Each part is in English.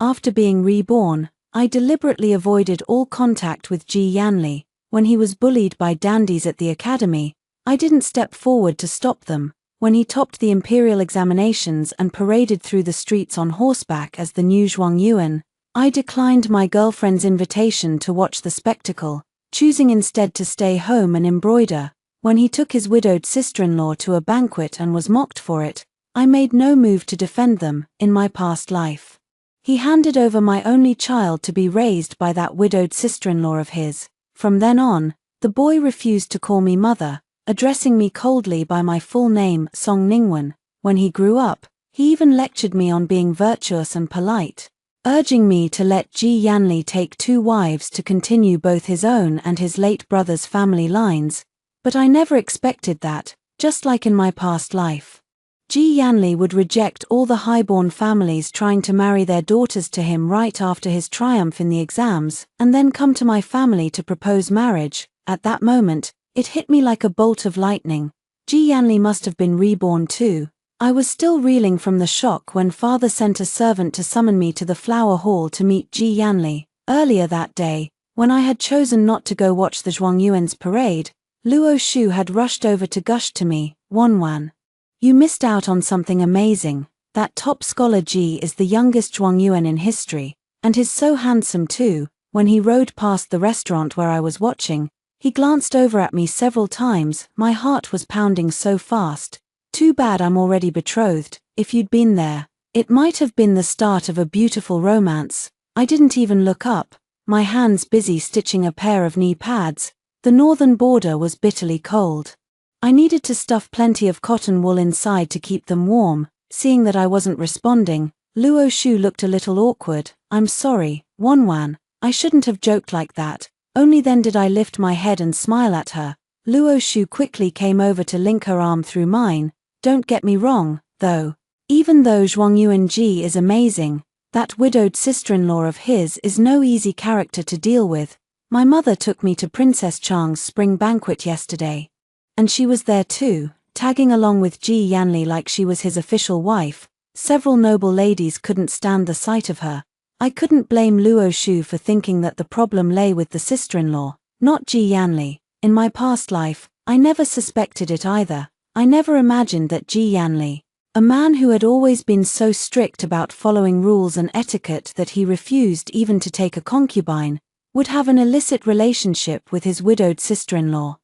After being reborn, I deliberately avoided all contact with Ji Yanli. When he was bullied by dandies at the academy, I didn't step forward to stop them. When he topped the imperial examinations and paraded through the streets on horseback as the new Zhuangyuan, I declined my girlfriend's invitation to watch the spectacle, choosing instead to stay home and embroider. When he took his widowed sister-in-law to a banquet and was mocked for it, I made no move to defend them. In my past life, he handed over my only child to be raised by that widowed sister-in-law of his. From then on, the boy refused to call me mother, addressing me coldly by my full name, Song Ningwen. When he grew up, he even lectured me on being virtuous and polite, urging me to let Ji Yanli take 2 wives to continue both his own and his late brother's family lines. But I never expected that, just like in my past life, Ji Yanli would reject all the highborn families trying to marry their daughters to him right after his triumph in the exams, and then come to my family to propose marriage. At that moment, it hit me like a bolt of lightning. Ji Yanli must have been reborn too. I was still reeling from the shock when father sent a servant to summon me to the flower hall to meet Ji Yanli. Earlier that day, when I had chosen not to go watch the Zhuangyuan's parade, Luo Shu had rushed over to gush to me, "Wanwan, you missed out on something amazing. That top scholar Ji is the youngest Zhuangyuan in history, and he's so handsome too." When he rode past the restaurant where I was watching, he glanced over at me several times. My heart was pounding so fast. Too bad I'm already betrothed. If you'd been there, it might have been the start of a beautiful romance. I didn't even look up, my hands busy stitching a pair of knee pads. The northern border was bitterly cold. I needed to stuff plenty of cotton wool inside to keep them warm. Seeing that I wasn't responding, Luo Shu looked a little awkward. "I'm sorry, Wanwan, I shouldn't have joked like that." Only then did I lift my head and smile at her. Luo Shu quickly came over to link her arm through mine. "Don't get me wrong, though. Even though Zhuangyuan Ji is amazing, that widowed sister-in-law of his is no easy character to deal with. My mother took me to Princess Chang's spring banquet yesterday, and she was there too, tagging along with Ji Yanli like she was his official wife. Several noble ladies couldn't stand the sight of her. I couldn't blame Luo Shu for thinking that the problem lay with the sister-in-law, not Ji Yanli. In my past life, I never suspected it either. I never imagined that Ji Yanli, a man who had always been so strict about following rules and etiquette that he refused even to take a concubine, would have an illicit relationship with his widowed sister-in-law.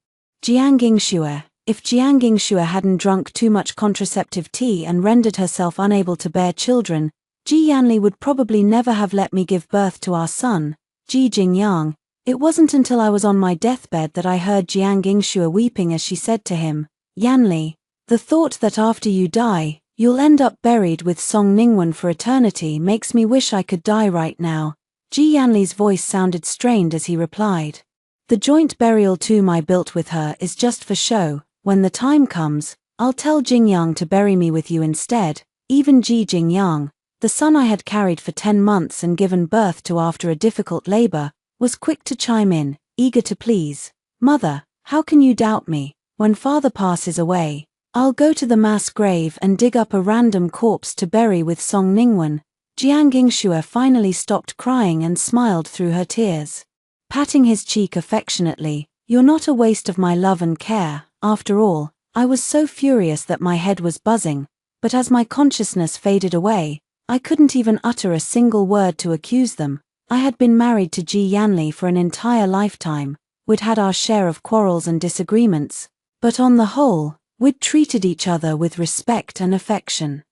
Jiang Yingxue. If Jiang Yingxue hadn't drunk too much contraceptive tea and rendered herself unable to bear children, Ji Yanli would probably never have let me give birth to our son, Ji Jingyang. It wasn't until I was on my deathbed that I heard Jiang Yingxue weeping as she said to him, "Yanli, the thought that after you die, you'll end up buried with Song Ningwen for eternity makes me wish I could die right now." Ji Yanli's voice sounded strained as he replied, "The joint burial tomb I built with her is just for show. When the time comes, I'll tell Jingyang to bury me with you instead." Even Ji Jingyang, the son I had carried for 10 months and given birth to after a difficult labor, was quick to chime in, eager to please. "Mother, how can you doubt me? When father passes away, I'll go to the mass grave and dig up a random corpse to bury with Song Ningwen." Jiang Yingxue finally stopped crying and smiled through her tears, patting his cheek affectionately. "You're not a waste of my love and care, after all." I was so furious that my head was buzzing, but as my consciousness faded away, I couldn't even utter a single word to accuse them. I had been married to Ji Yanli for an entire lifetime. We'd had our share of quarrels and disagreements, but on the whole, we'd treated each other with respect and affection.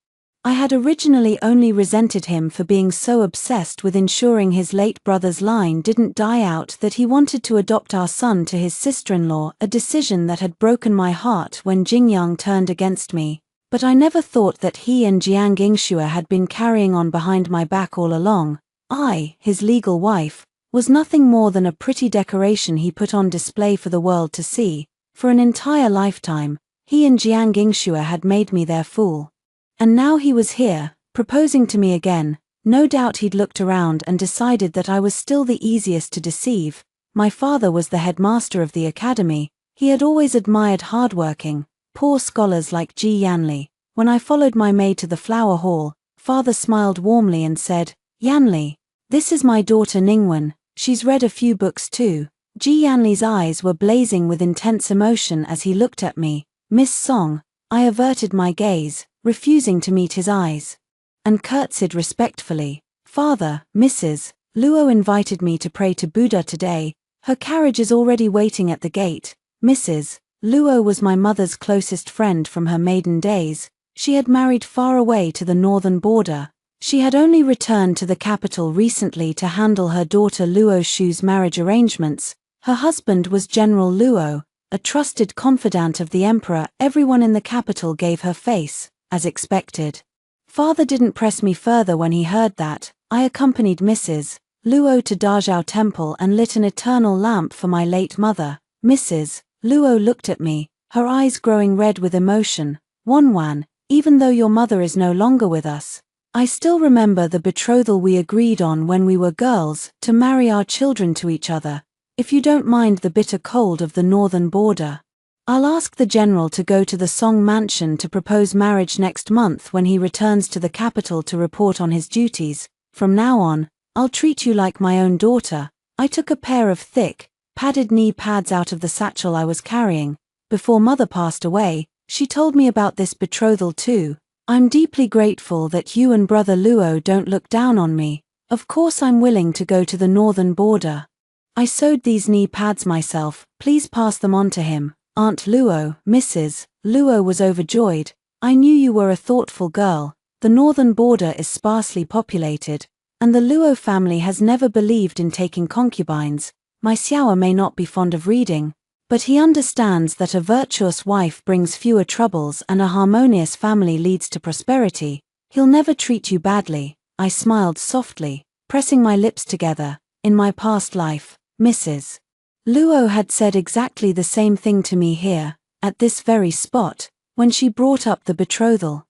I had originally only resented him for being so obsessed with ensuring his late brother's line didn't die out that he wanted to adopt our son to his sister-in-law, a decision that had broken my heart when Jingyang turned against me. But I never thought that he and Jiang Yingxue had been carrying on behind my back all along. I, his legal wife, was nothing more than a pretty decoration he put on display for the world to see. For an entire lifetime, he and Jiang Yingxue had made me their fool. And now he was here, proposing to me again. No doubt he'd looked around and decided that I was still the easiest to deceive. My father was the headmaster of the academy. He had always admired hardworking, poor scholars like Ji Yanli. When I followed my maid to the flower hall, father smiled warmly and said, Yanli. This is my daughter Ningwen, she's read a few books too. Ji Yanli's eyes were blazing with intense emotion as he looked at me. Miss Song. I averted my gaze, refusing to meet his eyes, and curtsied respectfully. Father, Mrs. Luo invited me to pray to Buddha today. Her carriage is already waiting at the gate. Mrs. Luo was my mother's closest friend from her maiden days. She had married far away to the northern border. She had only returned to the capital recently to handle her daughter Luo Shu's marriage arrangements. Her husband was General Luo, a trusted confidant of the emperor. Everyone in the capital gave her face, as expected. Father didn't press me further when he heard that. I accompanied Mrs. Luo to Dazhao Temple and lit an eternal lamp for my late mother. Mrs. Luo looked at me, her eyes growing red with emotion. Wanwan, even though your mother is no longer with us, I still remember the betrothal we agreed on when we were girls, to marry our children to each other. If you don't mind the bitter cold of the northern border, I'll ask the general to go to the Song mansion to propose marriage next month when he returns to the capital to report on his duties. From now on, I'll treat you like my own daughter. I took a pair of thick, padded knee pads out of the satchel I was carrying. Before mother passed away, she told me about this betrothal too. I'm deeply grateful that you and brother Luo don't look down on me. Of course I'm willing to go to the northern border. I sewed these knee pads myself, please pass them on to him. Aunt Luo. Mrs. Luo was overjoyed. I knew you were a thoughtful girl. The northern border is sparsely populated, and the Luo family has never believed in taking concubines. My Xiao may not be fond of reading, but he understands that a virtuous wife brings fewer troubles and a harmonious family leads to prosperity. He'll never treat you badly. I smiled softly, pressing my lips together. In my past life, Mrs. Luo had said exactly the same thing to me here, at this very spot, when she brought up the betrothal.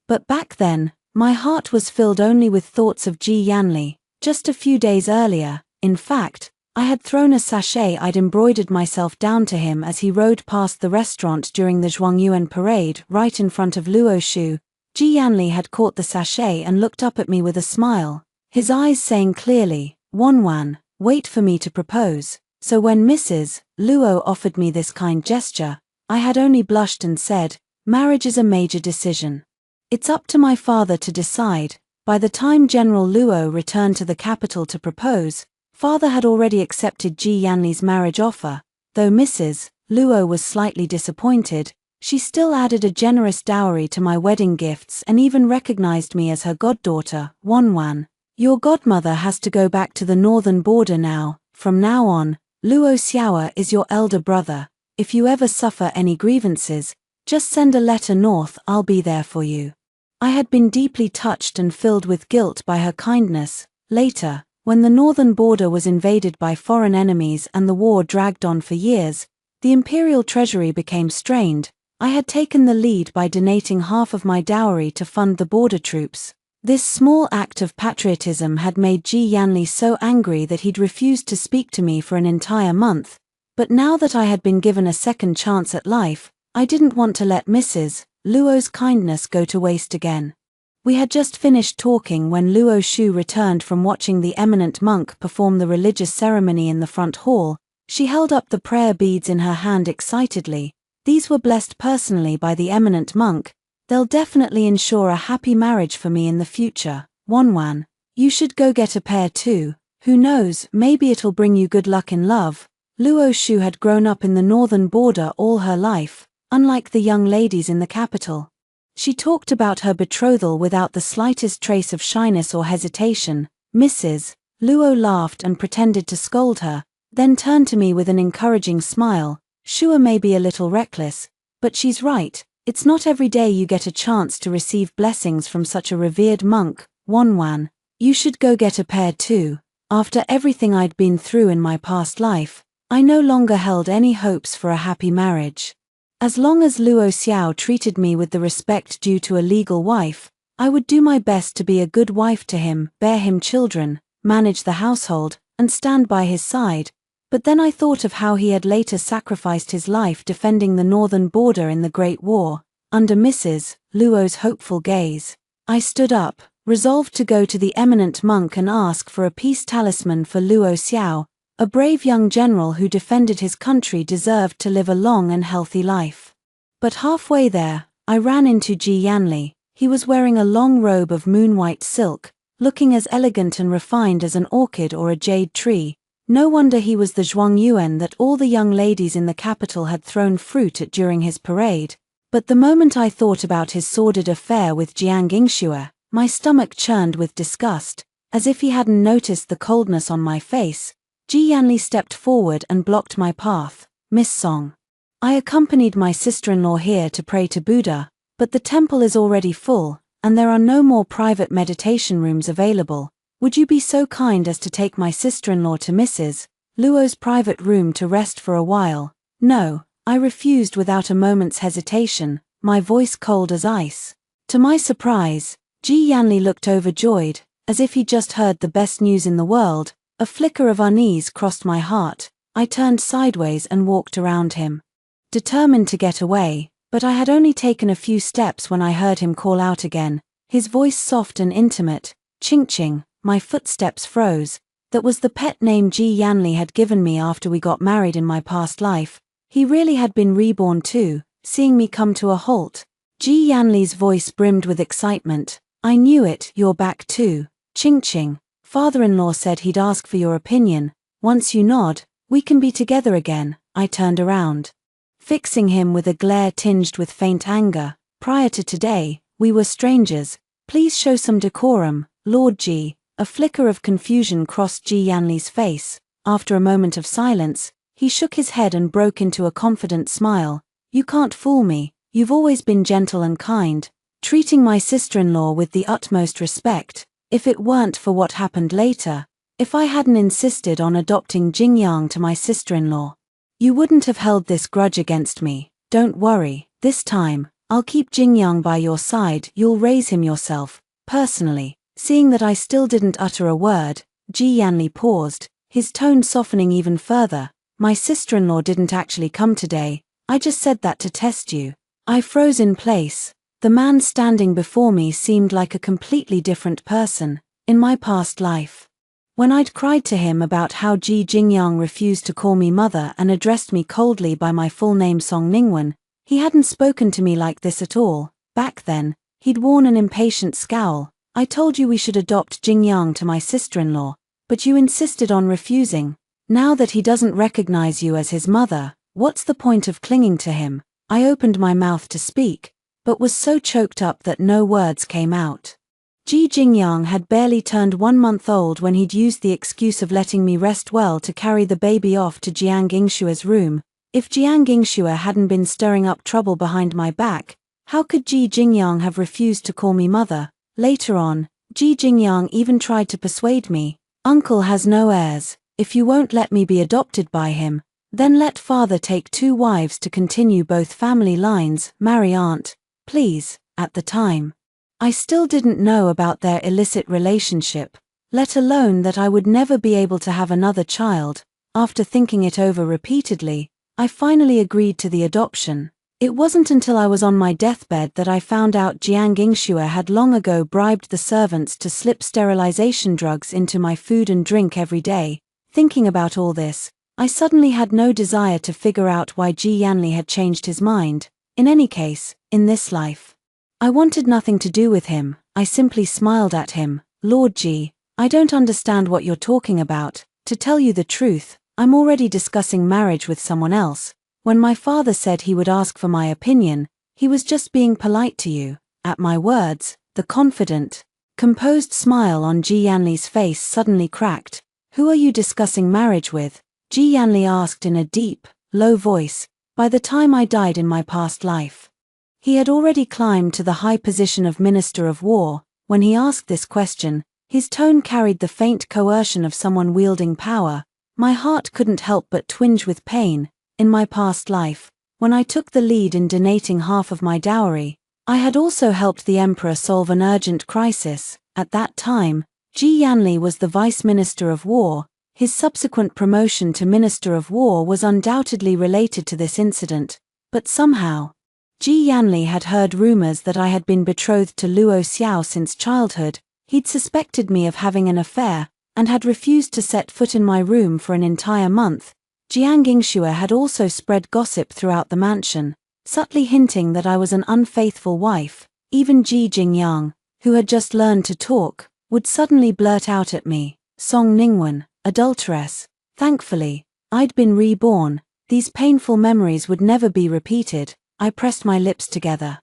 But back then, my heart was filled only with thoughts of Ji Yanli. Just a few days earlier, in fact, I had thrown a sachet I'd embroidered myself down to him as he rode past the restaurant during the Zhuangyuan parade right in front of Luo Shu. Ji Yanli had caught the sachet and looked up at me with a smile, his eyes saying clearly, Wanwan, wait for me to propose. So when Mrs. Luo offered me this kind gesture, I had only blushed and said, marriage is a major decision. It's up to my father to decide. By the time General Luo returned to the capital to propose, father had already accepted Ji Yanli's marriage offer. Though Mrs. Luo was slightly disappointed, she still added a generous dowry to my wedding gifts and even recognized me as her goddaughter. Wanwan, your godmother has to go back to the northern border now. From now on, Luo Xiao is your elder brother. If you ever suffer any grievances, just send a letter north, I'll be there for you. I had been deeply touched and filled with guilt by her kindness. Later, when the northern border was invaded by foreign enemies and the war dragged on for years, the imperial treasury became strained. I had taken the lead by donating half of my dowry to fund the border troops. This small act of patriotism had made Ji Yanli so angry that he'd refused to speak to me for an entire month. But now that I had been given a second chance at life, I didn't want to let Mrs. Luo's kindness go to waste again. We had just finished talking when Luo Shu returned from watching the eminent monk perform the religious ceremony in the front hall. She held up the prayer beads in her hand excitedly. These were blessed personally by the eminent monk. They'll definitely ensure a happy marriage for me in the future. Wanwan, you should go get a pair too. Who knows, maybe it'll bring you good luck in love. Luo Shu had grown up in the northern border all her life, unlike the young ladies in the capital. She talked about her betrothal without the slightest trace of shyness or hesitation. Mrs. Luo laughed and pretended to scold her, then turned to me with an encouraging smile. Shua may be a little reckless, but she's right. It's not every day you get a chance to receive blessings from such a revered monk. Wanwan, you should go get a pair too. After everything I'd been through in my past life, I no longer held any hopes for a happy marriage. As long as Luo Xiao treated me with the respect due to a legal wife, I would do my best to be a good wife to him, bear him children, manage the household, and stand by his side. But then I thought of how he had later sacrificed his life defending the northern border in the Great War. Under Mrs. Luo's hopeful gaze, I stood up, resolved to go to the eminent monk and ask for a peace talisman for Luo Xiao. A brave young general who defended his country deserved to live a long and healthy life. But halfway there, I ran into Ji Yanli. He was wearing a long robe of moon-white silk, looking as elegant and refined as an orchid or a jade tree. No wonder he was the Zhuangyuan that all the young ladies in the capital had thrown fruit at during his parade. But the moment I thought about his sordid affair with Jiang Yingxue, my stomach churned with disgust. As if he hadn't noticed the coldness on my face, Ji Yanli stepped forward and blocked my path. Miss Song. I accompanied my sister-in-law here to pray to Buddha, but the temple is already full, and there are no more private meditation rooms available. Would you be so kind as to take my sister-in-law to Mrs. Luo's private room to rest for a while? No, I refused without a moment's hesitation, my voice cold as ice. To my surprise, Ji Yanli looked overjoyed, as if he'd just heard the best news in the world. A flicker of unease crossed my heart. I turned sideways and walked around him, determined to get away, but I had only taken a few steps when I heard him call out again, his voice soft and intimate. Ching-ching. My footsteps froze. That was the pet name Ji Yanli had given me after we got married in my past life. He really had been reborn too, seeing me come to a halt. Ji Yanli's voice brimmed with excitement. I knew it, you're back too. Ching-ching. Father-in-law said he'd ask for your opinion. Once you nod, we can be together again. I turned around, fixing him with a glare tinged with faint anger. Prior to today, we were strangers. Please show some decorum, Lord Ji. A flicker of confusion crossed Ji Yanli's face. After a moment of silence, he shook his head and broke into a confident smile. You can't fool me. You've always been gentle and kind, treating my sister-in-law with the utmost respect. If it weren't for what happened later, if I hadn't insisted on adopting Jingyang to my sister-in-law, you wouldn't have held this grudge against me. Don't worry, this time, I'll keep Jingyang by your side. You'll raise him yourself, personally. Seeing that I still didn't utter a word, Ji Yanli paused, his tone softening even further. My sister-in-law didn't actually come today. I just said that to test you. I froze in place. The man standing before me seemed like a completely different person. In my past life, when I'd cried to him about how Ji Jingyang refused to call me mother and addressed me coldly by my full name Song Ningwen, he hadn't spoken to me like this at all. Back then, he'd worn an impatient scowl. I told you we should adopt Jingyang to my sister-in-law, but you insisted on refusing. Now that he doesn't recognize you as his mother, what's the point of clinging to him? I opened my mouth to speak, but was so choked up that no words came out. Ji Jingyang had barely turned 1 month old when he'd used the excuse of letting me rest well to carry the baby off to Jiang Yingshue's room. If Jiang Yingxue hadn't been stirring up trouble behind my back, how could Ji Jingyang have refused to call me mother? Later on, Ji Jingyang even tried to persuade me. Uncle has no heirs. If you won't let me be adopted by him, then let father take 2 wives to continue both family lines, marry aunt, please. At the time, I still didn't know about their illicit relationship, let alone that I would never be able to have another child. After thinking it over repeatedly, I finally agreed to the adoption. It wasn't until I was on my deathbed that I found out Jiang Yingxue had long ago bribed the servants to slip sterilization drugs into my food and drink every day. Thinking about all this, I suddenly had no desire to figure out why Ji Yanli had changed his mind. In any case, in this life, I wanted nothing to do with him. I simply smiled at him. Lord Ji, I don't understand what you're talking about. To tell you the truth, I'm already discussing marriage with someone else. When my father said he would ask for my opinion, he was just being polite to you. At my words, the confident, composed smile on Ji Yanli's face suddenly cracked. Who are you discussing marriage with? Ji Yanli asked in a deep, low voice. By the time I died in my past life, he had already climbed to the high position of Minister of War. When he asked this question, his tone carried the faint coercion of someone wielding power. My heart couldn't help but twinge with pain. In my past life, when I took the lead in donating half of my dowry, I had also helped the emperor solve an urgent crisis. At that time, Ji Yanli was the Vice Minister of War. His subsequent promotion to Minister of War was undoubtedly related to this incident, but somehow, Ji Yanli had heard rumors that I had been betrothed to Luo Xiao since childhood. He'd suspected me of having an affair, and had refused to set foot in my room for an entire month. Jiang Yingxue had also spread gossip throughout the mansion, subtly hinting that I was an unfaithful wife. Even Ji Jingyang, who had just learned to talk, would suddenly blurt out at me, "Song Ningwen, adulteress." Thankfully, I'd been reborn. These painful memories would never be repeated. I pressed my lips together,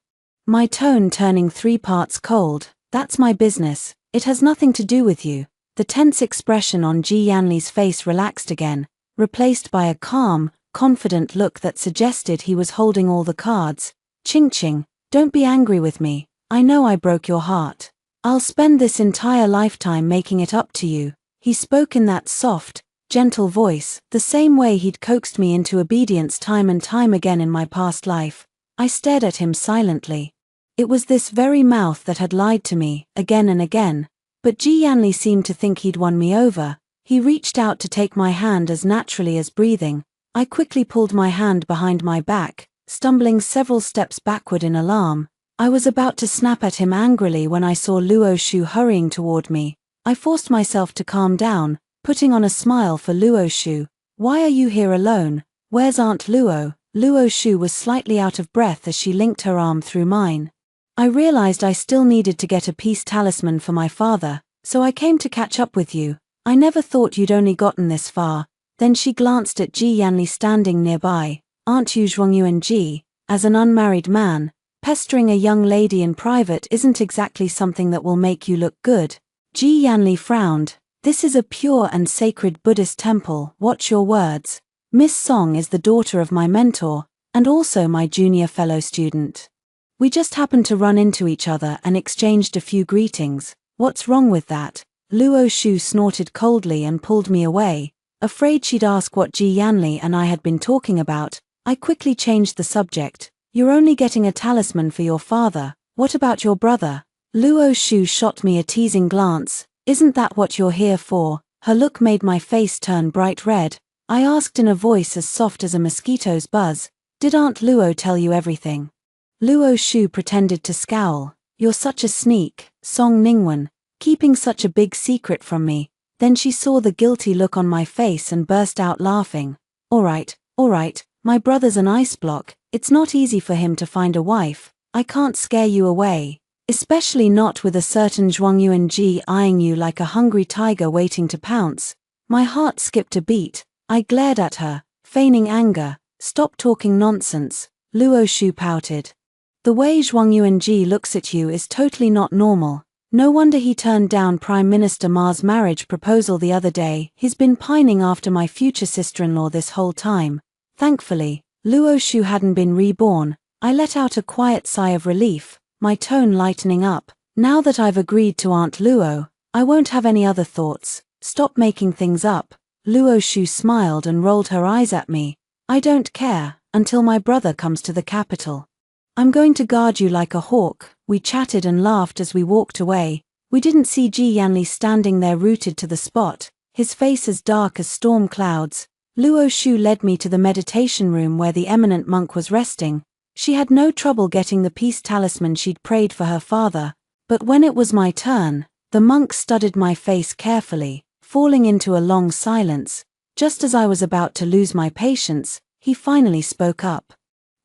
my tone turning 3 parts cold. "That's my business. It has nothing to do with you." The tense expression on Ji Yanli's face relaxed again, replaced by a calm, confident look that suggested he was holding all the cards. "Ching, don't be angry with me. I know I broke your heart. I'll spend this entire lifetime making it up to you." He spoke in that soft, gentle voice, the same way he'd coaxed me into obedience time and time again in my past life. I stared at him silently. It was this very mouth that had lied to me, again and again. But Ji Yanli seemed to think he'd won me over. He reached out to take my hand as naturally as breathing. I quickly pulled my hand behind my back, stumbling several steps backward in alarm. I was about to snap at him angrily when I saw Luo Shu hurrying toward me. I forced myself to calm down, putting on a smile for Luo Shu. "Why are you here alone? Where's Aunt Luo?" Luo Shu was slightly out of breath as she linked her arm through mine. I realized I still needed to get a peace talisman for my father, so I came to catch up with you. I never thought you'd only gotten this far. Then she glanced at Ji Yanli standing nearby. "Aren't you Zhuangyuan Ji? As an unmarried man, pestering a young lady in private isn't exactly something that will make you look good." Ji Yanli frowned. "This is a pure and sacred Buddhist temple, watch your words. Miss Song is the daughter of my mentor, and also my junior fellow student. We just happened to run into each other and exchanged a few greetings. What's wrong with that?" Luo Shu snorted coldly and pulled me away. Afraid she'd ask what Ji Yanli and I had been talking about, I quickly changed the subject. "You're only getting a talisman for your father. What about your brother?" Luo Shu shot me a teasing glance. "Isn't that what you're here for?" Her look made my face turn bright red. I asked in a voice as soft as a mosquito's buzz, "Did Aunt Luo tell you everything?" Luo Shu pretended to scowl. "You're such a sneak, Song Ningwen, keeping such a big secret from me." Then she saw the guilty look on my face and burst out laughing. All right, my brother's an ice block. It's not easy for him to find a wife. I can't scare you away. Especially not with a certain Zhuangyuan Ji eyeing you like a hungry tiger waiting to pounce." My heart skipped a beat. I glared at her, feigning anger. "Stop talking nonsense." Luo Shu pouted. "The way Zhuangyuan Ji looks at you is totally not normal. No wonder he turned down Prime Minister Ma's marriage proposal the other day. He's been pining after my future sister-in-law this whole time." Thankfully, Luo Shu hadn't been reborn. I let out a quiet sigh of relief, my tone lightening up. "Now that I've agreed to Aunt Luo, I won't have any other thoughts. Stop making things up." Luo Shu smiled and rolled her eyes at me. "I don't care, until my brother comes to the capital. I'm going to guard you like a hawk." We chatted and laughed as we walked away. We didn't see Ji Yanli standing there rooted to the spot, his face as dark as storm clouds. Luo Shu led me to the meditation room where the eminent monk was resting. She had no trouble getting the peace talisman she'd prayed for her father. But when it was my turn, the monk studied my face carefully, falling into a long silence. Just as I was about to lose my patience, he finally spoke up.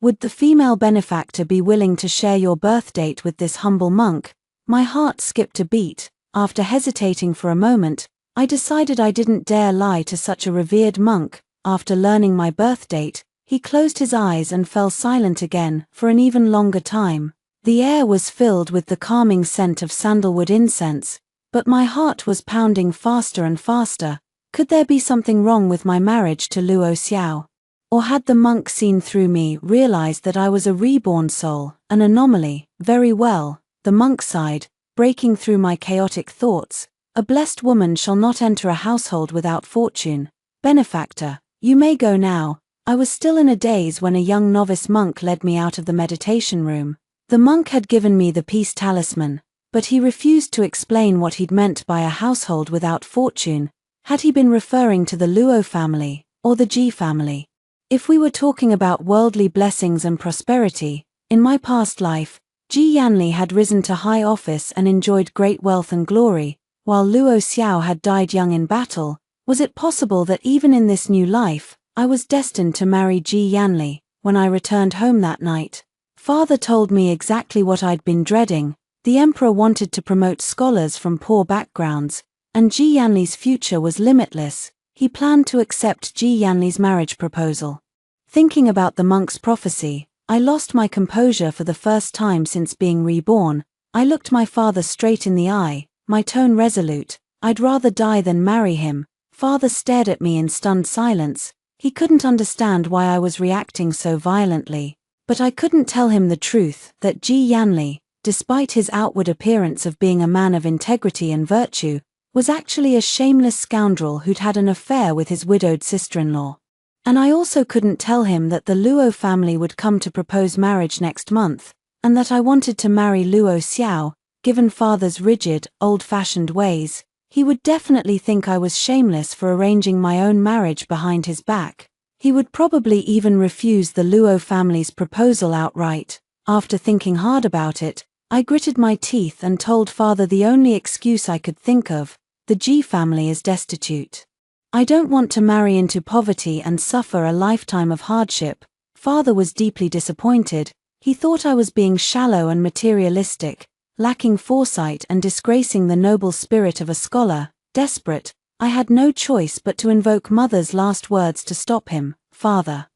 "Would the female benefactor be willing to share your birth date with this humble monk?" My heart skipped a beat. After hesitating for a moment, I decided I didn't dare lie to such a revered monk. After learning my birth date, he closed his eyes and fell silent again for an even longer time. The air was filled with the calming scent of sandalwood incense, but my heart was pounding faster and faster. Could there be something wrong with my marriage to Luo Xiao? Or had the monk seen through me, realized that I was a reborn soul, an anomaly? Very well, the monk sighed, breaking through my chaotic thoughts. "A blessed woman shall not enter a household without fortune. Benefactor, you may go now." I was still in a daze when a young novice monk led me out of the meditation room. The monk had given me the peace talisman, but he refused to explain what he'd meant by a household without fortune. Had he been referring to the Luo family, or the Ji family? If we were talking about worldly blessings and prosperity, in my past life, Ji Yanli had risen to high office and enjoyed great wealth and glory, while Luo Xiao had died young in battle. Was it possible that even in this new life, I was destined to marry Ji Yanli? When I returned home that night, Father told me exactly what I'd been dreading. The emperor wanted to promote scholars from poor backgrounds, and Ji Yanli's future was limitless. He planned to accept Ji Yanli's marriage proposal. Thinking about the monk's prophecy, I lost my composure for the first time since being reborn. I looked my father straight in the eye, my tone resolute. I'd rather die than marry him. Father stared at me in stunned silence. He couldn't understand why I was reacting so violently. But I couldn't tell him the truth, that Ji Yanli, despite his outward appearance of being a man of integrity and virtue, was actually a shameless scoundrel who'd had an affair with his widowed sister-in-law. And I also couldn't tell him that the Luo family would come to propose marriage next month, and that I wanted to marry Luo Xiao. Given Father's rigid, old-fashioned ways, he would definitely think I was shameless for arranging my own marriage behind his back. He would probably even refuse the Luo family's proposal outright. After thinking hard about it, I gritted my teeth and told Father the only excuse I could think of: the Ji family is destitute. I don't want to marry into poverty and suffer a lifetime of hardship. Father was deeply disappointed. He thought I was being shallow and materialistic, lacking foresight and disgracing the noble spirit of a scholar. Desperate, I had no choice but to invoke Mother's last words to stop him. Father,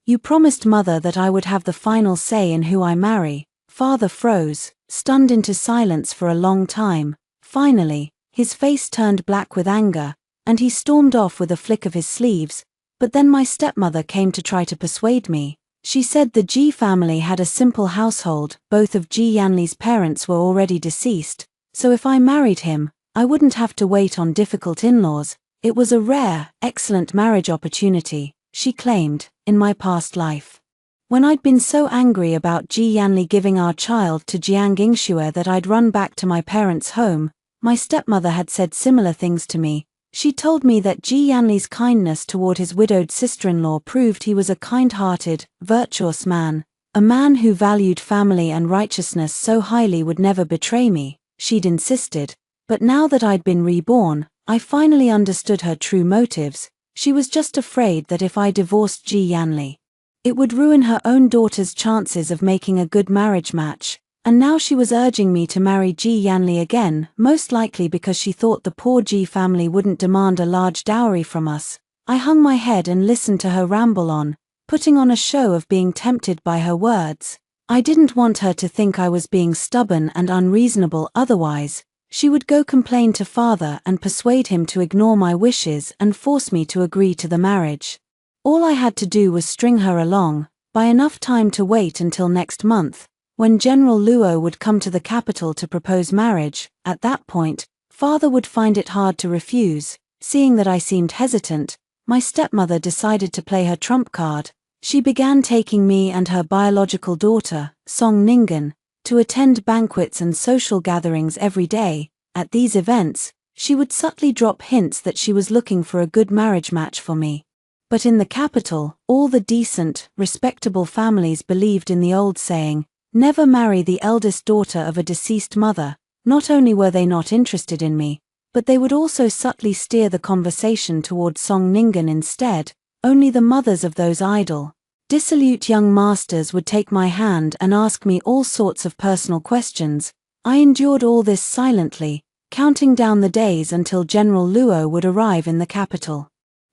you promised Mother that I would have the final say in who I marry. Father froze, stunned into silence for a long time. Finally, his face turned black with anger, and he stormed off with a flick of his sleeves. But then my stepmother came to try to persuade me. She said the Ji family had a simple household, both of Ji Yanli's parents were already deceased, so if I married him, I wouldn't have to wait on difficult in-laws. It was a rare, excellent marriage opportunity, she claimed, in my past life. When I'd been so angry about Ji Yanli giving our child to Jiang Yingxue that I'd run back to my parents' home, my stepmother had said similar things to me. She told me that Ji Yanli's kindness toward his widowed sister-in-law proved he was a kind-hearted, virtuous man, a man who valued family and righteousness so highly would never betray me, she'd insisted. But now that I'd been reborn, I finally understood her true motives. She was just afraid that if I divorced Ji Yanli, it would ruin her own daughter's chances of making a good marriage match. And now she was urging me to marry Ji Yanli again, most likely because she thought the poor Ji family wouldn't demand a large dowry from us. I hung my head and listened to her ramble on, putting on a show of being tempted by her words. I didn't want her to think I was being stubborn and unreasonable, otherwise she would go complain to Father and persuade him to ignore my wishes and force me to agree to the marriage. All I had to do was string her along, buy enough time to wait until next month, when General Luo would come to the capital to propose marriage. At that point, Father would find it hard to refuse. Seeing that I seemed hesitant, my stepmother decided to play her trump card. She began taking me and her biological daughter, Song Ningen, to attend banquets and social gatherings every day. At these events, she would subtly drop hints that she was looking for a good marriage match for me. But in the capital, all the decent, respectable families believed in the old saying, "Never marry the eldest daughter of a deceased mother." Not only were they not interested in me, but they would also subtly steer the conversation toward Song Ningen instead. Only the mothers of those idle, dissolute young masters would take my hand and ask me all sorts of personal questions. I endured all this silently, counting down the days until General Luo would arrive in the capital.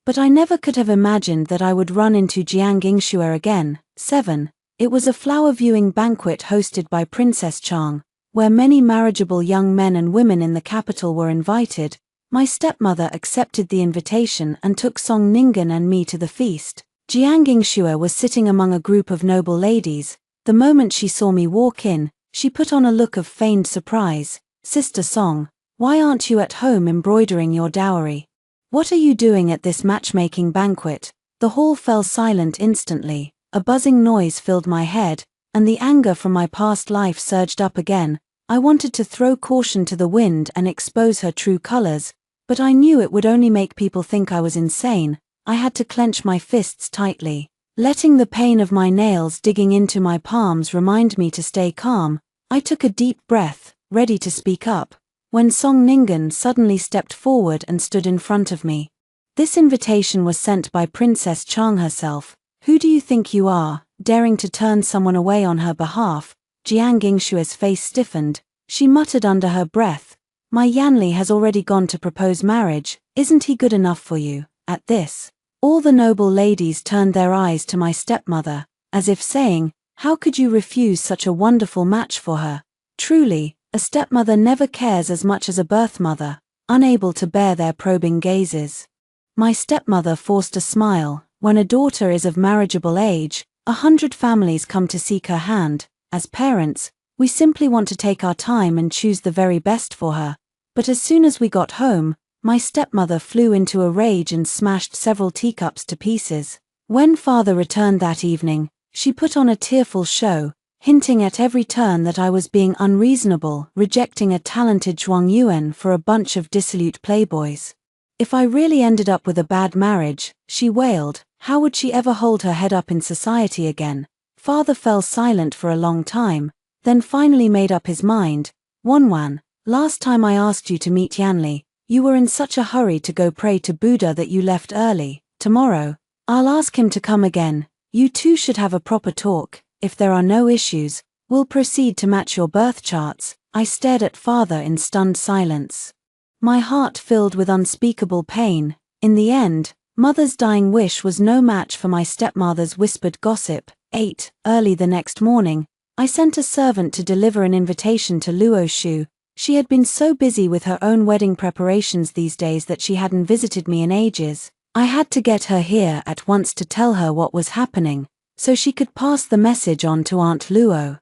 But I never could have imagined that I would run into Jiang Yingxue again. 7. It was a flower viewing banquet hosted by Princess Chang, where many marriageable young men and women in the capital were invited. My stepmother accepted the invitation and took Song Ningen and me to the feast. Jiang Yingxue was sitting among a group of noble ladies. The moment she saw me walk in, she put on a look of feigned surprise. "Sister Song, why aren't you at home embroidering your dowry? What are you doing at this matchmaking banquet?" The hall fell silent instantly. A buzzing noise filled my head, and the anger from my past life surged up again. I wanted to throw caution to the wind and expose her true colors, but I knew it would only make people think I was insane. I had to clench my fists tightly. Letting the pain of my nails digging into my palms remind me to stay calm, I took a deep breath, ready to speak up, when Song Ningen suddenly stepped forward and stood in front of me. This invitation was sent by Princess Chang herself. Who do you think you are, daring to turn someone away on her behalf? Jiang Yingshua's face stiffened. She muttered under her breath, my Yanli has already gone to propose marriage, isn't he good enough for you? At this, all the noble ladies turned their eyes to my stepmother, as if saying, how could you refuse such a wonderful match for her? Truly, a stepmother never cares as much as a birth mother, unable to bear their probing gazes. My stepmother forced a smile. When a daughter is of marriageable age, 100 families come to seek her hand. As parents, we simply want to take our time and choose the very best for her. But as soon as we got home, my stepmother flew into a rage and smashed several teacups to pieces. When father returned that evening, she put on a tearful show, hinting at every turn that I was being unreasonable, rejecting a talented Zhuang Yuan for a bunch of dissolute playboys. If I really ended up with a bad marriage, she wailed, how would she ever hold her head up in society again? Father fell silent for a long time, then finally made up his mind. Wanwan, last time I asked you to meet Yanli, you were in such a hurry to go pray to Buddha that you left early. Tomorrow, I'll ask him to come again. You two should have a proper talk. If there are no issues, we'll proceed to match your birth charts. I stared at father in stunned silence. My heart filled with unspeakable pain. In the end, mother's dying wish was no match for my stepmother's whispered gossip. 8. Early the next morning, I sent a servant to deliver an invitation to Luo Shu. She had been so busy with her own wedding preparations these days that she hadn't visited me in ages. I had to get her here at once to tell her what was happening, so she could pass the message on to Aunt Luo.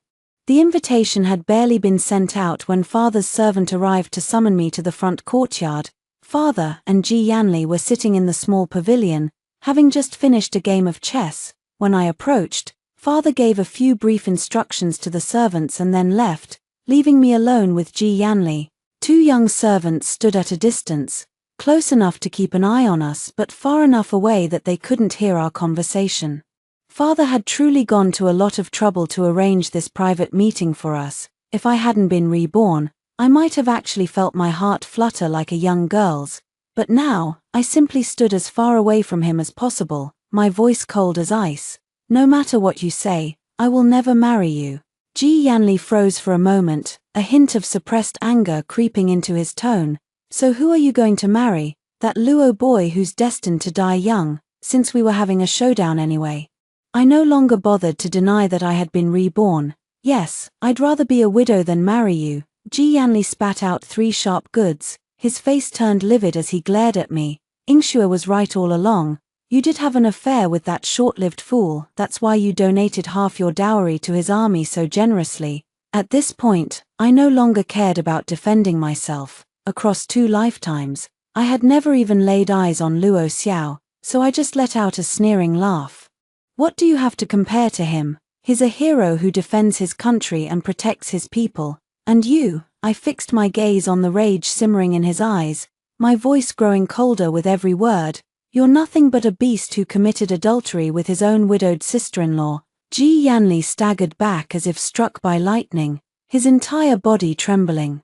The invitation had barely been sent out when father's servant arrived to summon me to the front courtyard. Father and Ji Yanli were sitting in the small pavilion, having just finished a game of chess. When I approached, father gave a few brief instructions to the servants and then left, leaving me alone with Ji Yanli. 2 young servants stood at a distance, close enough to keep an eye on us but far enough away that they couldn't hear our conversation. Father had truly gone to a lot of trouble to arrange this private meeting for us. If I hadn't been reborn, I might have actually felt my heart flutter like a young girl's. But now, I simply stood as far away from him as possible, my voice cold as ice. No matter what you say, I will never marry you. Ji Yanli froze for a moment, a hint of suppressed anger creeping into his tone. So who are you going to marry? That Luo boy who's destined to die young, since we were having a showdown anyway. I no longer bothered to deny that I had been reborn. Yes, I'd rather be a widow than marry you. Ji Yanli spat out 3 sharp goods. His face turned livid as he glared at me. Yingxue was right all along. You did have an affair with that short-lived fool, that's why you donated half your dowry to his army so generously. At this point, I no longer cared about defending myself. Across 2 lifetimes, I had never even laid eyes on Luo Xiao, so I just let out a sneering laugh. What do you have to compare to him? He's a hero who defends his country and protects his people. And you? I fixed my gaze on the rage simmering in his eyes, my voice growing colder with every word. You're nothing but a beast who committed adultery with his own widowed sister-in-law. Ji Yanli staggered back as if struck by lightning, his entire body trembling.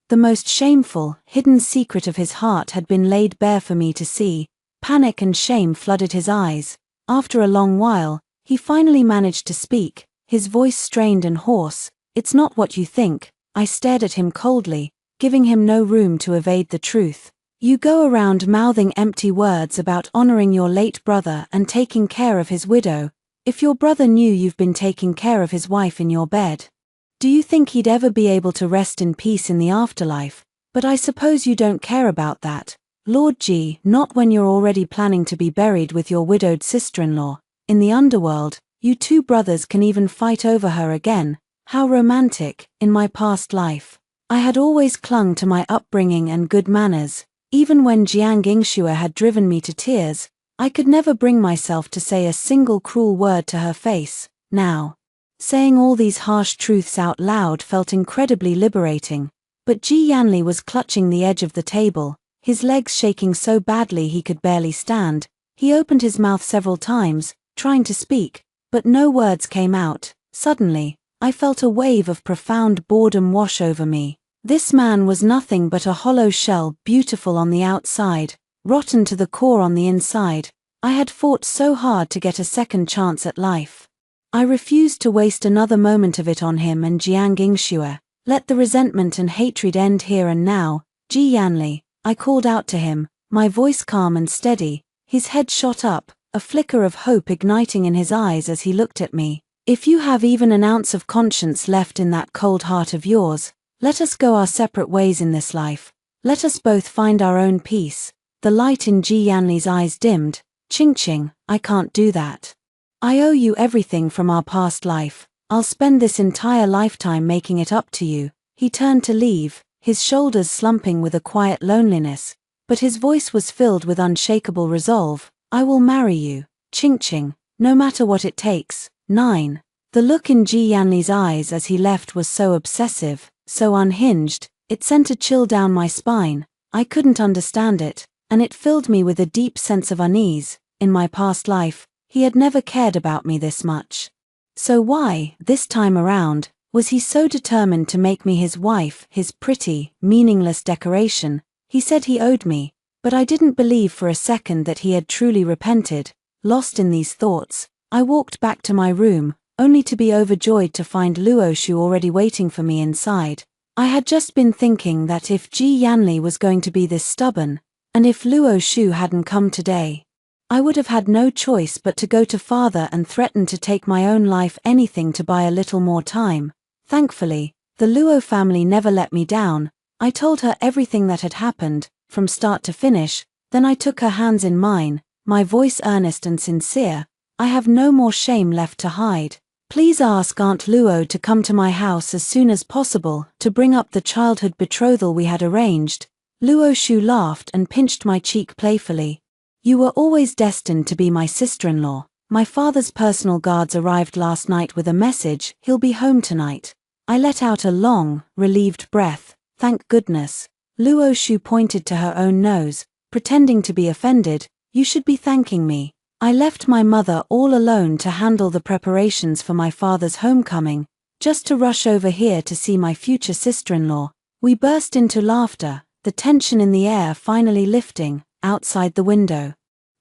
The most shameful, hidden secret of his heart had been laid bare for me to see. Panic and shame flooded his eyes. After a long while, he finally managed to speak, his voice strained and hoarse. It's not what you think. I stared at him coldly, giving him no room to evade the truth. You go around mouthing empty words about honoring your late brother and taking care of his widow. If your brother knew you've been taking care of his wife in your bed, do you think he'd ever be able to rest in peace in the afterlife? But I suppose you don't care about that, Lord Ji, not when you're already planning to be buried with your widowed sister-in-law. In the underworld, you 2 brothers can even fight over her again. How romantic. In my past life, I had always clung to my upbringing and good manners. Even when Jiang Yingxue had driven me to tears, I could never bring myself to say a single cruel word to her face. Now, saying all these harsh truths out loud felt incredibly liberating. But Ji Yanli was clutching the edge of the table, his legs shaking so badly he could barely stand. He opened his mouth several times, trying to speak, but no words came out. Suddenly, I felt a wave of profound boredom wash over me. This man was nothing but a hollow shell, beautiful on the outside, rotten to the core on the inside. I had fought so hard to get a second chance at life. I refused to waste another moment of it on him and Jiang Yingxue. Let the resentment and hatred end here and now. Ji Yanli, I called out to him, my voice calm and steady. His head shot up, a flicker of hope igniting in his eyes as he looked at me. If you have even an ounce of conscience left in that cold heart of yours, let us go our separate ways in this life. Let us both find our own peace. The light in Ji Yanli's eyes dimmed. Ching, I can't do that. I owe you everything from our past life. I'll spend this entire lifetime making it up to you. He turned to leave, his shoulders slumping with a quiet loneliness, but his voice was filled with unshakable resolve. I will marry you, Ching, no matter what it takes. 9. The look in Ji Yanli's eyes as he left was so obsessive, so unhinged, it sent a chill down my spine. I couldn't understand it, and it filled me with a deep sense of unease. In my past life, he had never cared about me this much. So why, this time around, was he so determined to make me his wife, his pretty, meaningless decoration? He said he owed me, but I didn't believe for a second that he had truly repented. Lost in these thoughts, I walked back to my room, only to be overjoyed to find Luo Shu already waiting for me inside. I had just been thinking that if Ji Yanli was going to be this stubborn, and if Luo Shu hadn't come today, I would have had no choice but to go to father and threaten to take my own life, anything to buy a little more time. Thankfully, the Luo family never let me down. I told her everything that had happened, from start to finish, then I took her hands in mine, my voice earnest and sincere. I have no more shame left to hide. Please ask Aunt Luo to come to my house as soon as possible to bring up the childhood betrothal we had arranged. Luo Shu laughed and pinched my cheek playfully. You were always destined to be my sister-in-law. My father's personal guards arrived last night with a message. He'll be home tonight. I let out a long, relieved breath. Thank goodness. Luo Shu pointed to her own nose, pretending to be offended. You should be thanking me. I left my mother all alone to handle the preparations for my father's homecoming, just to rush over here to see my future sister-in-law. We burst into laughter, the tension in the air finally lifting. Outside the window,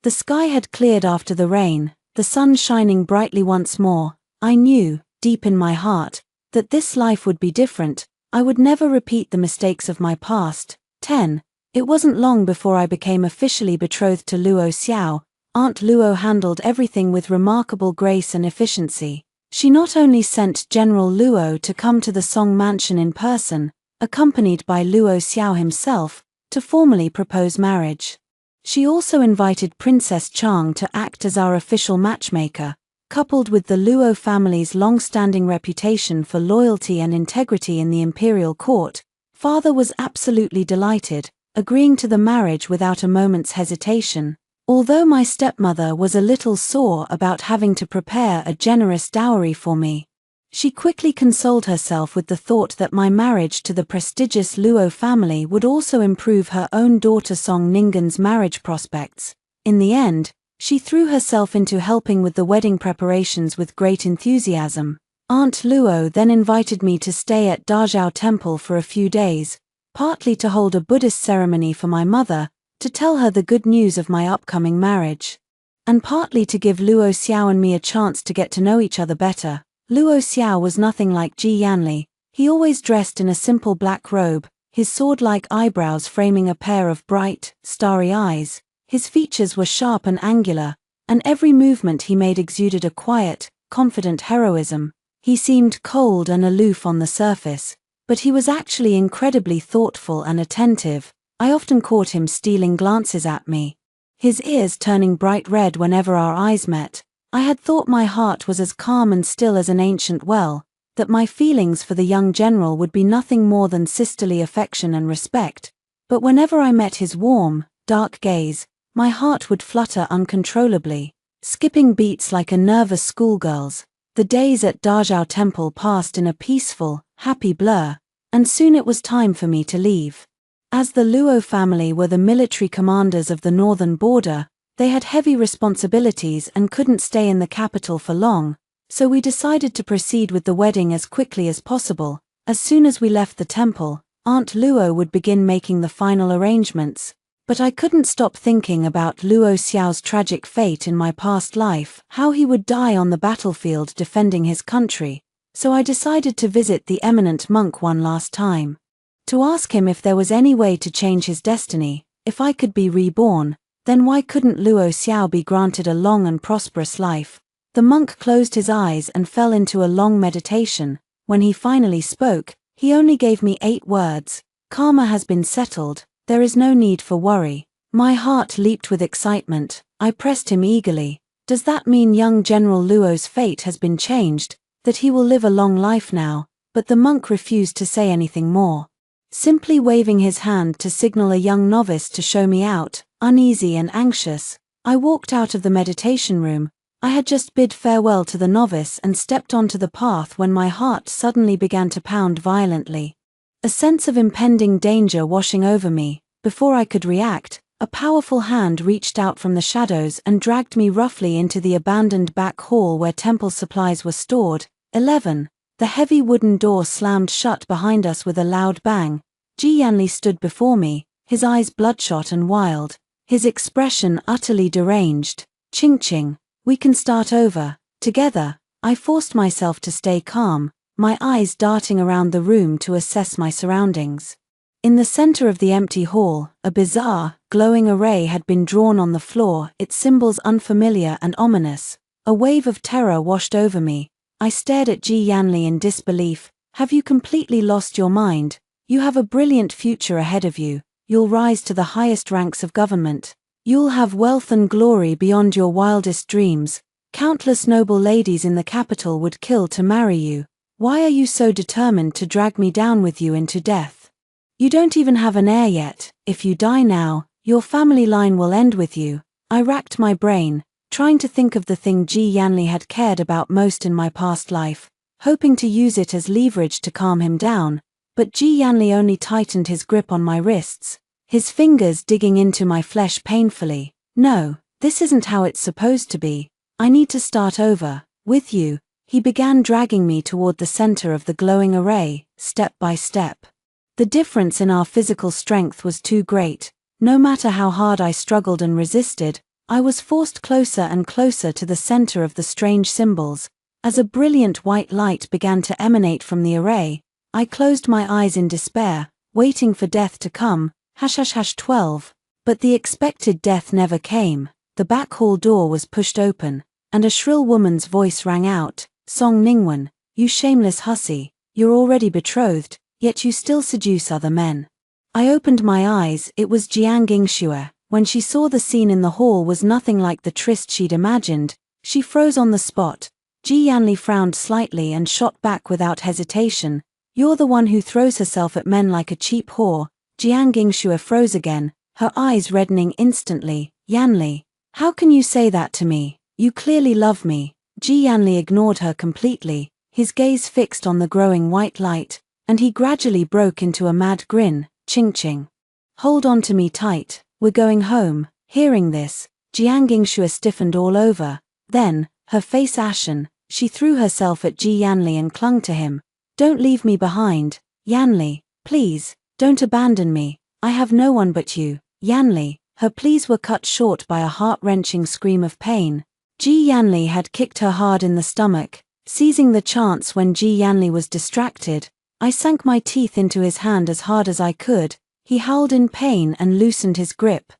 the sky had cleared after the rain, the sun shining brightly once more. I knew, deep in my heart, that this life would be different. I would never repeat the mistakes of my past. 10. It wasn't long before I became officially betrothed to Luo Xiao. Aunt Luo handled everything with remarkable grace and efficiency. She not only sent General Luo to come to the Song Mansion in person, accompanied by Luo Xiao himself, to formally propose marriage. She also invited Princess Chang to act as our official matchmaker. Coupled with the Luo family's long-standing reputation for loyalty and integrity in the imperial court, father was absolutely delighted, agreeing to the marriage without a moment's hesitation. Although my stepmother was a little sore about having to prepare a generous dowry for me, she quickly consoled herself with the thought that my marriage to the prestigious Luo family would also improve her own daughter Song Ningguan's marriage prospects. In the end, she threw herself into helping with the wedding preparations with great enthusiasm. Aunt Luo then invited me to stay at Dazhao Temple for a few days, partly to hold a Buddhist ceremony for my mother, to tell her the good news of my upcoming marriage, and partly to give Luo Xiao and me a chance to get to know each other better. Luo Xiao was nothing like Ji Yanli. He always dressed in a simple black robe, his sword-like eyebrows framing a pair of bright, starry eyes. His features were sharp and angular, and every movement he made exuded a quiet, confident heroism. He seemed cold and aloof on the surface, but he was actually incredibly thoughtful and attentive. I often caught him stealing glances at me, his ears turning bright red whenever our eyes met. I had thought my heart was as calm and still as an ancient well, that my feelings for the young general would be nothing more than sisterly affection and respect, but whenever I met his warm, dark gaze, my heart would flutter uncontrollably, skipping beats like a nervous schoolgirl's. The days at Dazhao Temple passed in a peaceful, happy blur, and soon it was time for me to leave. As the Luo family were the military commanders of the northern border, they had heavy responsibilities and couldn't stay in the capital for long, so we decided to proceed with the wedding as quickly as possible. As soon as we left the temple, Aunt Luo would begin making the final arrangements. But I couldn't stop thinking about Luo Xiao's tragic fate in my past life, how he would die on the battlefield defending his country. So I decided to visit the eminent monk one last time, to ask him if there was any way to change his destiny. If I could be reborn, then why couldn't Luo Xiao be granted a long and prosperous life? The monk closed his eyes and fell into a long meditation. When he finally spoke, he only gave me 8 words. Karma has been settled, there is no need for worry. My heart leaped with excitement. I pressed him eagerly. Does that mean young General Luo's fate has been changed, that he will live a long life now? But the monk refused to say anything more, simply waving his hand to signal a young novice to show me out. Uneasy and anxious, I walked out of the meditation room. I had just bid farewell to the novice and stepped onto the path when my heart suddenly began to pound violently. A sense of impending danger washing over me. Before I could react, a powerful hand reached out from the shadows and dragged me roughly into the abandoned back hall where temple supplies were stored. 11. The heavy wooden door slammed shut behind us with a loud bang. Ji Yanli stood before me, his eyes bloodshot and wild, his expression utterly deranged. Ching ching, we can start over, together. I forced myself to stay calm, my eyes darting around the room to assess my surroundings. In the center of the empty hall, a bizarre, glowing array had been drawn on the floor, its symbols unfamiliar and ominous. A wave of terror washed over me. I stared at Ji Yanli in disbelief. Have you completely lost your mind? You have a brilliant future ahead of you. You'll rise to the highest ranks of government. You'll have wealth and glory beyond your wildest dreams. Countless noble ladies in the capital would kill to marry you. Why are you so determined to drag me down with you into death? You don't even have an heir yet. If you die now, your family line will end with you. I racked my brain, trying to think of the thing Ji Yanli had cared about most in my past life, hoping to use it as leverage to calm him down. But Ji Yanli only tightened his grip on my wrists, his fingers digging into my flesh painfully. No, this isn't how it's supposed to be. I need to start over, with you. He began dragging me toward the center of the glowing array, step by step. The difference in our physical strength was too great. No matter how hard I struggled and resisted, I was forced closer and closer to the center of the strange symbols. As a brilliant white light began to emanate from the array, I closed my eyes in despair, waiting for death to come. 12. But the expected death never came. The back hall door was pushed open, and a shrill woman's voice rang out. Song Ningwen, you shameless hussy, you're already betrothed, yet you still seduce other men. I opened my eyes. It was Jiang Yingxue. When she saw the scene in the hall was nothing like the tryst she'd imagined, she froze on the spot. Ji Yanli frowned slightly and shot back without hesitation. You're the one who throws herself at men like a cheap whore. Jiang Yingxue froze again, her eyes reddening instantly. Yanli, how can you say that to me? You clearly love me. Ji Yanli ignored her completely, his gaze fixed on the growing white light, and he gradually broke into a mad grin. Ching ching. Hold on to me tight, we're going home. Hearing this, Jiang Yingxue stiffened all over. Then, her face ashen, she threw herself at Ji Yanli and clung to him. Don't leave me behind. Yanli, please, don't abandon me. I have no one but you. Yanli, her pleas were cut short by a heart-wrenching scream of pain. Ji Yanli had kicked her hard in the stomach, seizing the chance when Ji Yanli was distracted. I sank my teeth into his hand as hard as I could. He howled in pain and loosened his grip.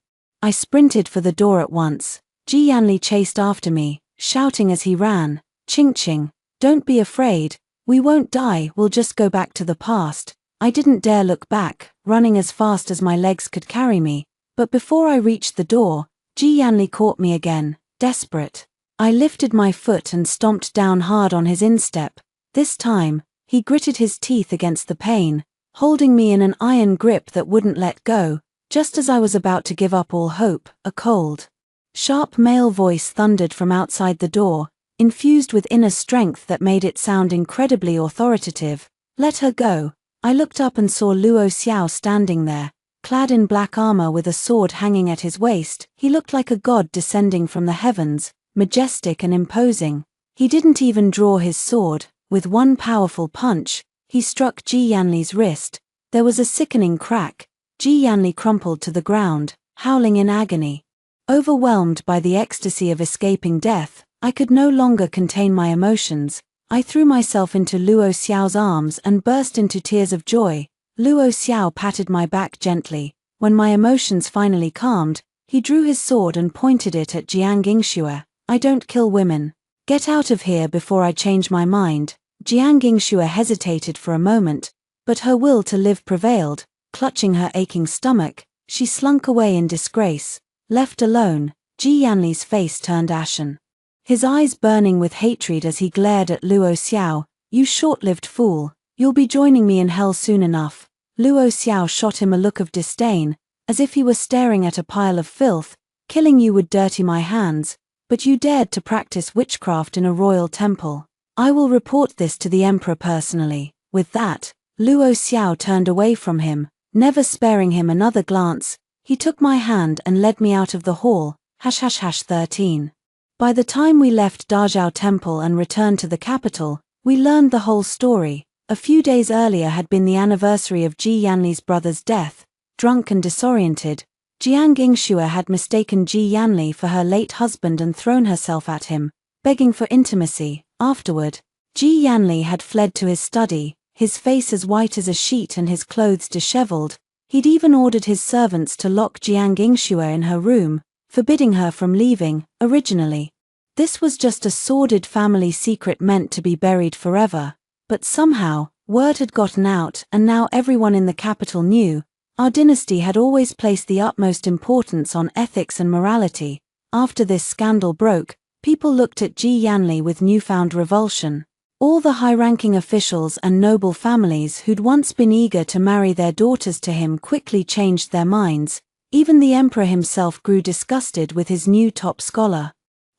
I sprinted for the door at once. Ji Yanli chased after me, shouting as he ran. Ching ching, don't be afraid. We won't die, we'll just go back to the past. I didn't dare look back, running as fast as my legs could carry me. But before I reached the door, Ji Yanli caught me again, desperate. I lifted my foot and stomped down hard on his instep. This time, he gritted his teeth against the pain, holding me in an iron grip that wouldn't let go. Just as I was about to give up all hope, a cold, sharp male voice thundered from outside the door, infused with inner strength that made it sound incredibly authoritative. Let her go. I looked up and saw Luo Xiao standing there, clad in black armor with a sword hanging at his waist. He looked like a god descending from the heavens, majestic and imposing. He didn't even draw his sword. With one powerful punch, he struck Ji Yanli's wrist. There was a sickening crack. Ji Yanli crumpled to the ground, howling in agony. Overwhelmed by the ecstasy of escaping death, I could no longer contain my emotions. I threw myself into Luo Xiao's arms and burst into tears of joy. Luo Xiao patted my back gently. When my emotions finally calmed, he drew his sword and pointed it at Jiang Yingxue. I don't kill women. Get out of here before I change my mind. Jiang Yingxue hesitated for a moment, but her will to live prevailed. Clutching her aching stomach, she slunk away in disgrace. Left alone, Ji Yanli's face turned ashen. His eyes burning with hatred as he glared at Luo Xiao. You short-lived fool, you'll be joining me in hell soon enough. Luo Xiao shot him a look of disdain, as if he were staring at a pile of filth. Killing you would dirty my hands, but you dared to practice witchcraft in a royal temple. I will report this to the emperor personally. With that, Luo Xiao turned away from him, never sparing him another glance. He took my hand and led me out of the hall. #13. By the time we left Dazhao Temple and returned to the capital, we learned the whole story. A few days earlier had been the anniversary of Ji Yanli's brother's death. Drunk and disoriented, Jiang Yingxue had mistaken Ji Yanli for her late husband and thrown herself at him, begging for intimacy. Afterward, Ji Yanli had fled to his study, his face as white as a sheet and his clothes disheveled. He'd even ordered his servants to lock Jiang Yingxue in her room, forbidding her from leaving. Originally, this was just a sordid family secret meant to be buried forever, but somehow, word had gotten out and now everyone in the capital knew. Our dynasty had always placed the utmost importance on ethics and morality. After this scandal broke, people looked at Ji Yanli with newfound revulsion. All the high-ranking officials and noble families who'd once been eager to marry their daughters to him quickly changed their minds. Even the emperor himself grew disgusted with his new top scholar.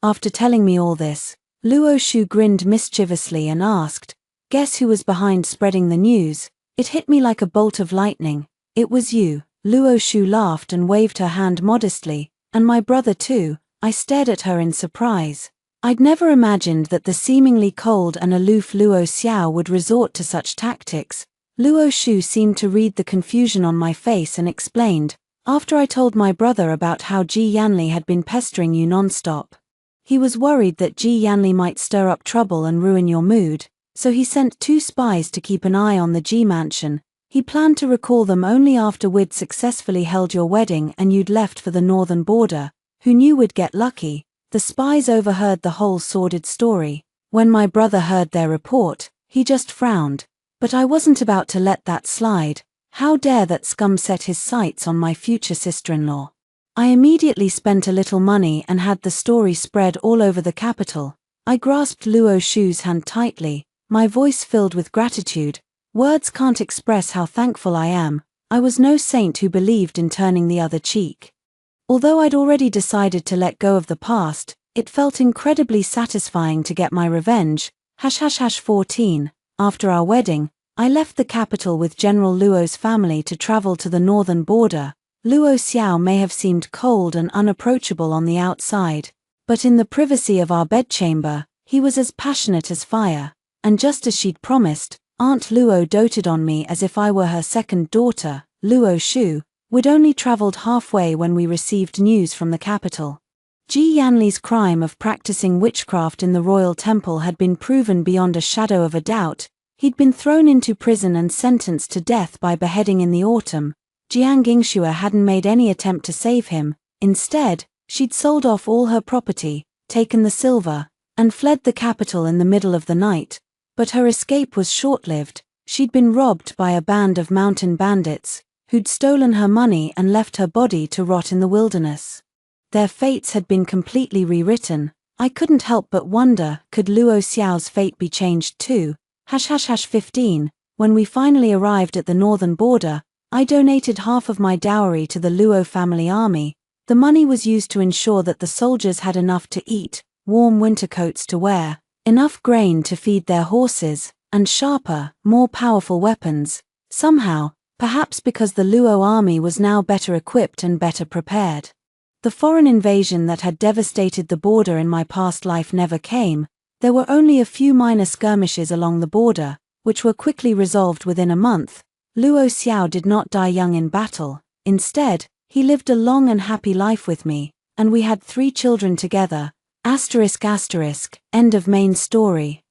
After telling me all this, Luo Shu grinned mischievously and asked, "Guess who was behind spreading the news?" It hit me like a bolt of lightning. "It was you." Luo Shu laughed and waved her hand modestly. "And my brother too." I stared at her in surprise. I'd never imagined that the seemingly cold and aloof Luo Xiao would resort to such tactics. Luo Shu seemed to read the confusion on my face and explained, "After I told my brother about how Ji Yanli had been pestering you non-stop, he was worried that Ji Yanli might stir up trouble and ruin your mood, so he sent 2 spies to keep an eye on the Ji mansion. He planned to recall them only after we'd successfully held your wedding and you'd left for the northern border. Who knew we'd get lucky?" The spies overheard the whole sordid story. When my brother heard their report, he just frowned. But I wasn't about to let that slide. How dare that scum set his sights on my future sister-in-law? I immediately spent a little money and had the story spread all over the capital. I grasped Luo Shu's hand tightly, my voice filled with gratitude. Words can't express how thankful I am. I was no saint who believed in turning the other cheek. Although I'd already decided to let go of the past, it felt incredibly satisfying to get my revenge. #14. After our wedding, I left the capital with General Luo's family to travel to the northern border. Luo Xiao may have seemed cold and unapproachable on the outside, but in the privacy of our bedchamber, he was as passionate as fire. And just as she'd promised, Aunt Luo doted on me as if I were her second daughter. Luo Shu, we'd only traveled halfway when we received news from the capital. Ji Yanli's crime of practicing witchcraft in the royal temple had been proven beyond a shadow of a doubt. He'd been thrown into prison and sentenced to death by beheading in the autumn. Jiang Yingxue hadn't made any attempt to save him. Instead, she'd sold off all her property, taken the silver, and fled the capital in the middle of the night. But her escape was short-lived. She'd been robbed by a band of mountain bandits, who'd stolen her money and left her body to rot in the wilderness. Their fates had been completely rewritten. I couldn't help but wonder, could Luo Xiao's fate be changed too? #15. When we finally arrived at the northern border, I donated half of my dowry to the Luo family army. The money was used to ensure that the soldiers had enough to eat, warm winter coats to wear, enough grain to feed their horses, and sharper, more powerful weapons. Somehow, perhaps because the Luo army was now better equipped and better prepared, the foreign invasion that had devastated the border in my past life never came. There were only a few minor skirmishes along the border, which were quickly resolved within a month. Luo Xiao did not die young in battle. Instead, he lived a long and happy life with me, and we had 3 children together. End of main story.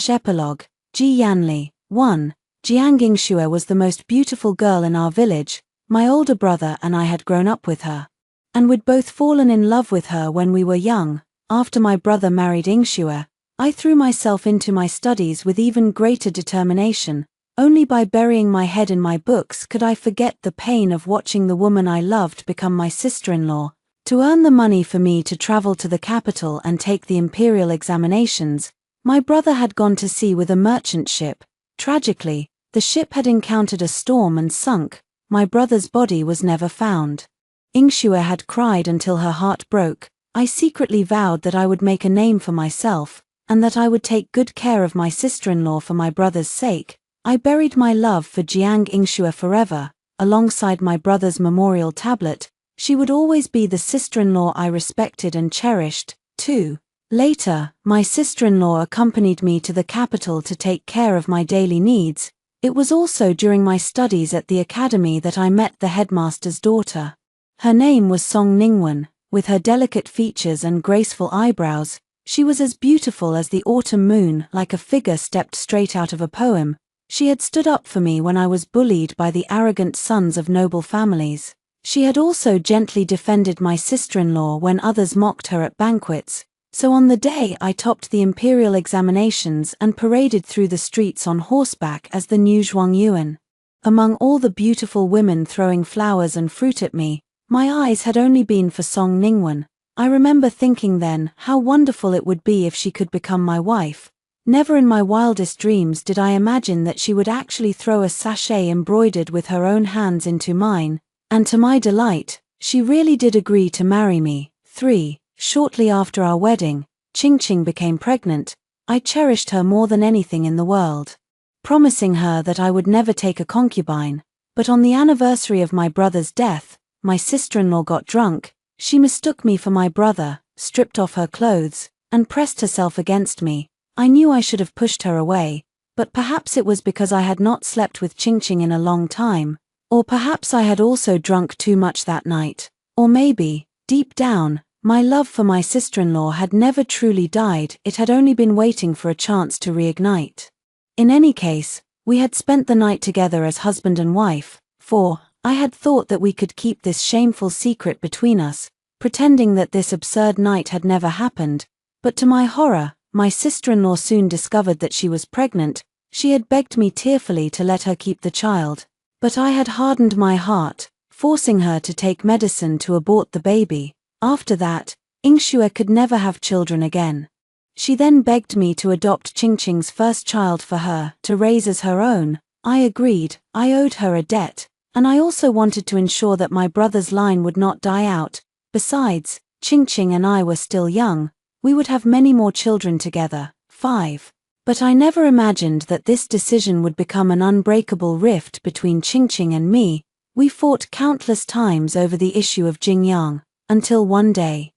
Epilogue. Ji Yanli. 1. Jiang Yingxue was the most beautiful girl in our village. My older brother and I had grown up with her. And we'd both fallen in love with her when we were young. After my brother married Yingxue, I threw myself into my studies with even greater determination. Only by burying my head in my books could I forget the pain of watching the woman I loved become my sister-in-law. To earn the money for me to travel to the capital and take the imperial examinations, my brother had gone to sea with a merchant ship. Tragically, the ship had encountered a storm and sunk. My brother's body was never found. Yingxue had cried until her heart broke. I secretly vowed that I would make a name for myself, and that I would take good care of my sister-in-law for my brother's sake. I buried my love for Jiang Yingxue forever, alongside my brother's memorial tablet. She would always be the sister-in-law I respected and cherished. 2. Later, my sister-in-law accompanied me to the capital to take care of my daily needs. It was also during my studies at the academy that I met the headmaster's daughter. Her name was Song Ningwen. With her delicate features and graceful eyebrows, she was as beautiful as the autumn moon, like a figure stepped straight out of a poem. She had stood up for me when I was bullied by the arrogant sons of noble families. She had also gently defended my sister-in-law when others mocked her at banquets. So on the day I topped the imperial examinations and paraded through the streets on horseback as the new Zhuang Yuan. Among all the beautiful women throwing flowers and fruit at me, my eyes had only been for Song Ningwen. I remember thinking then how wonderful it would be if she could become my wife. Never in my wildest dreams did I imagine that she would actually throw a sachet embroidered with her own hands into mine, and to my delight, she really did agree to marry me. 3. Shortly after our wedding, Qingqing became pregnant. I cherished her more than anything in the world, promising her that I would never take a concubine. But on the anniversary of my brother's death, my sister-in-law got drunk. She mistook me for my brother, stripped off her clothes, and pressed herself against me. I knew I should have pushed her away, but perhaps it was because I had not slept with Qingqing in a long time, or perhaps I had also drunk too much that night, or maybe, deep down, my love for my sister-in-law had never truly died, it had only been waiting for a chance to reignite. In any case, we had spent the night together as husband and wife. 4. I had thought that we could keep this shameful secret between us, pretending that this absurd night had never happened, but to my horror, my sister-in-law soon discovered that she was pregnant. She had begged me tearfully to let her keep the child, but I had hardened my heart, forcing her to take medicine to abort the baby. After that, Yingxue could never have children again. She then begged me to adopt Qingqing's first child for her, to raise as her own. I agreed. I owed her a debt, and I also wanted to ensure that my brother's line would not die out. Besides, Qingqing and I were still young. We would have many more children together. 5. But I never imagined that this decision would become an unbreakable rift between Qingqing and me. We fought countless times over the issue of Jingyang, until one day,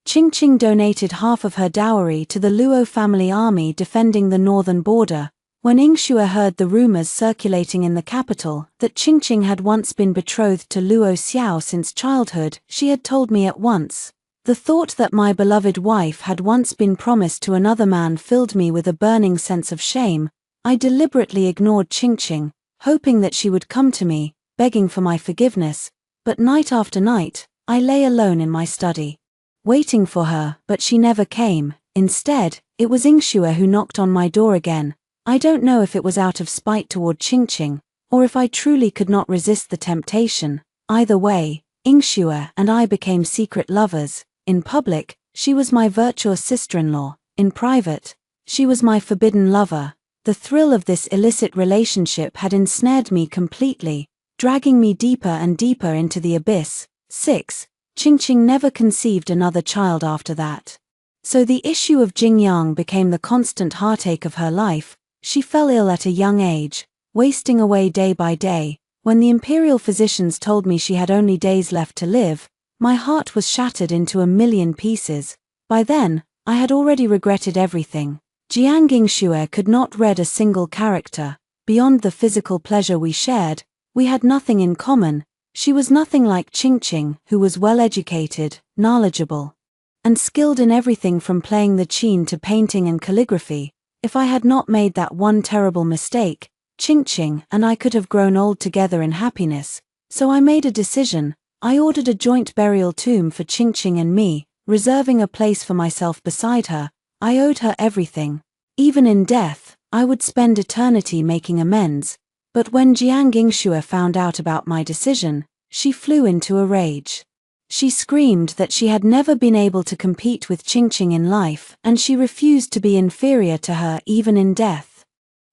Qingqing donated half of her dowry to the Luo family army defending the northern border. When Yingxue heard the rumors circulating in the capital that Qingqing had once been betrothed to Luo Xiao since childhood, she had told me at once. The thought that my beloved wife had once been promised to another man filled me with a burning sense of shame. I deliberately ignored Qingqing, hoping that she would come to me, begging for my forgiveness. But night after night, I lay alone in my study, waiting for her, but she never came. Instead, it was Yingxue who knocked on my door again. I don't know if it was out of spite toward Qingqing, or if I truly could not resist the temptation. Either way, Yingxue and I became secret lovers. In public, she was my virtuous sister-in-law. In private, she was my forbidden lover. The thrill of this illicit relationship had ensnared me completely, dragging me deeper and deeper into the abyss. 6. Qingqing never conceived another child after that. So the issue of Jingyang became the constant heartache of her life. She fell ill at a young age, wasting away day by day. When the imperial physicians told me she had only days left to live, my heart was shattered into a million pieces. By then, I had already regretted everything. Jiang Yingxue could not read a single character. Beyond the physical pleasure we shared, we had nothing in common. She was nothing like Qingqing, who was well-educated, knowledgeable, and skilled in everything from playing the qin to painting and calligraphy. If I had not made that one terrible mistake, Qingqing and I could have grown old together in happiness. So I made a decision. I ordered a joint burial tomb for Qingqing and me, reserving a place for myself beside her. I owed her everything. Even in death, I would spend eternity making amends. But when Jiang Yingxue found out about my decision, she flew into a rage. She screamed that she had never been able to compete with Qingqing in life, and she refused to be inferior to her even in death.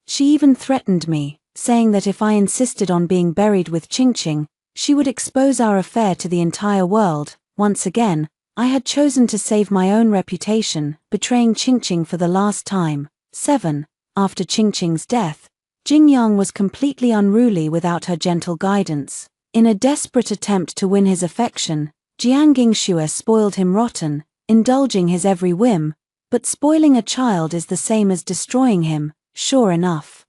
She even threatened me, saying that if I insisted on being buried with Qingqing, she would expose our affair to the entire world. Once again, I had chosen to save my own reputation, betraying Qingqing for the last time. 7. After Qingqing's death, Jingyang was completely unruly without her gentle guidance. In a desperate attempt to win his affection, Jiang Yingxue spoiled him rotten, indulging his every whim. But spoiling a child is the same as destroying him, sure enough.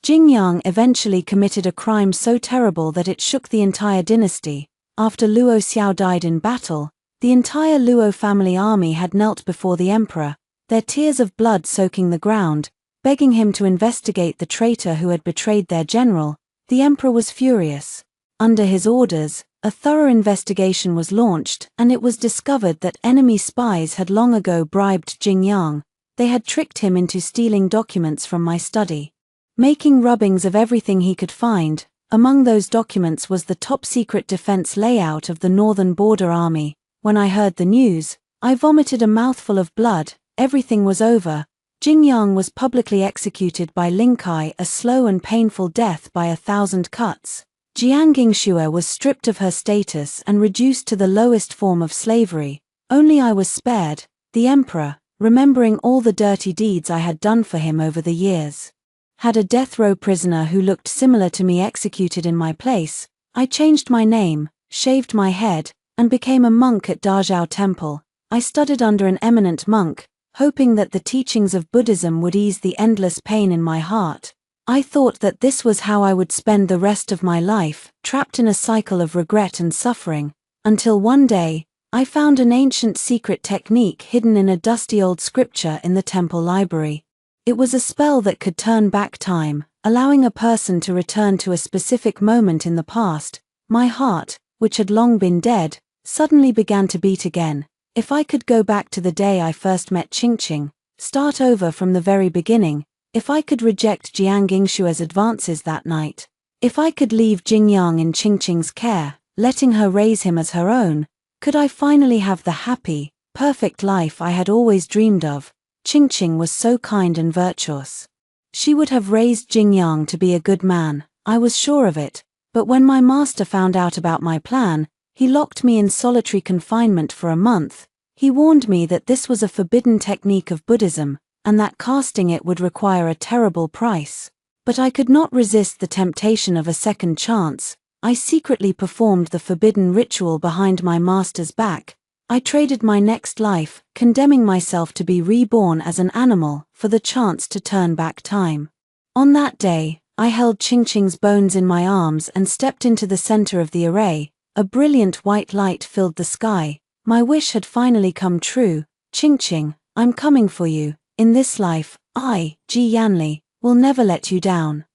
Jingyang eventually committed a crime so terrible that it shook the entire dynasty. After Luo Xiao died in battle, the entire Luo family army had knelt before the emperor, their tears of blood soaking the ground, begging him to investigate the traitor who had betrayed their general. The emperor was furious. Under his orders, a thorough investigation was launched, and it was discovered that enemy spies had long ago bribed Jingyang. They had tricked him into stealing documents from my study, making rubbings of everything he could find. Among those documents was the top-secret defense layout of the Northern Border Army. When I heard the news, I vomited a mouthful of blood. Everything was over. Jingyang was publicly executed by Linkai, a slow and painful death by 1,000 cuts. Jiang Yingxue was stripped of her status and reduced to the lowest form of slavery. Only I was spared. The emperor, remembering all the dirty deeds I had done for him over the years, had a death row prisoner who looked similar to me executed in my place. I changed my name, shaved my head, and became a monk at Dazhao Temple. I studied under an eminent monk, hoping that the teachings of Buddhism would ease the endless pain in my heart. I thought that this was how I would spend the rest of my life, trapped in a cycle of regret and suffering, until one day, I found an ancient secret technique hidden in a dusty old scripture in the temple library. It was a spell that could turn back time, allowing a person to return to a specific moment in the past. My heart, which had long been dead, suddenly began to beat again. If I could go back to the day I first met Qingqing, start over from the very beginning, if I could reject Jiang Yingxue's advances that night, if I could leave Jingyang in Qingqing's care, letting her raise him as her own, could I finally have the happy, perfect life I had always dreamed of? Qingqing was so kind and virtuous. She would have raised Jingyang to be a good man, I was sure of it. But when my master found out about my plan, he locked me in solitary confinement for a month. He warned me that this was a forbidden technique of Buddhism, and that casting it would require a terrible price. But I could not resist the temptation of a second chance. I secretly performed the forbidden ritual behind my master's back. I traded my next life, condemning myself to be reborn as an animal, for the chance to turn back time. On that day, I held Qingqing's bones in my arms and stepped into the center of the array. A brilliant white light filled the sky. My wish had finally come true. Qingqing, I'm coming for you. In this life, I, Ji Yanli, will never let you down.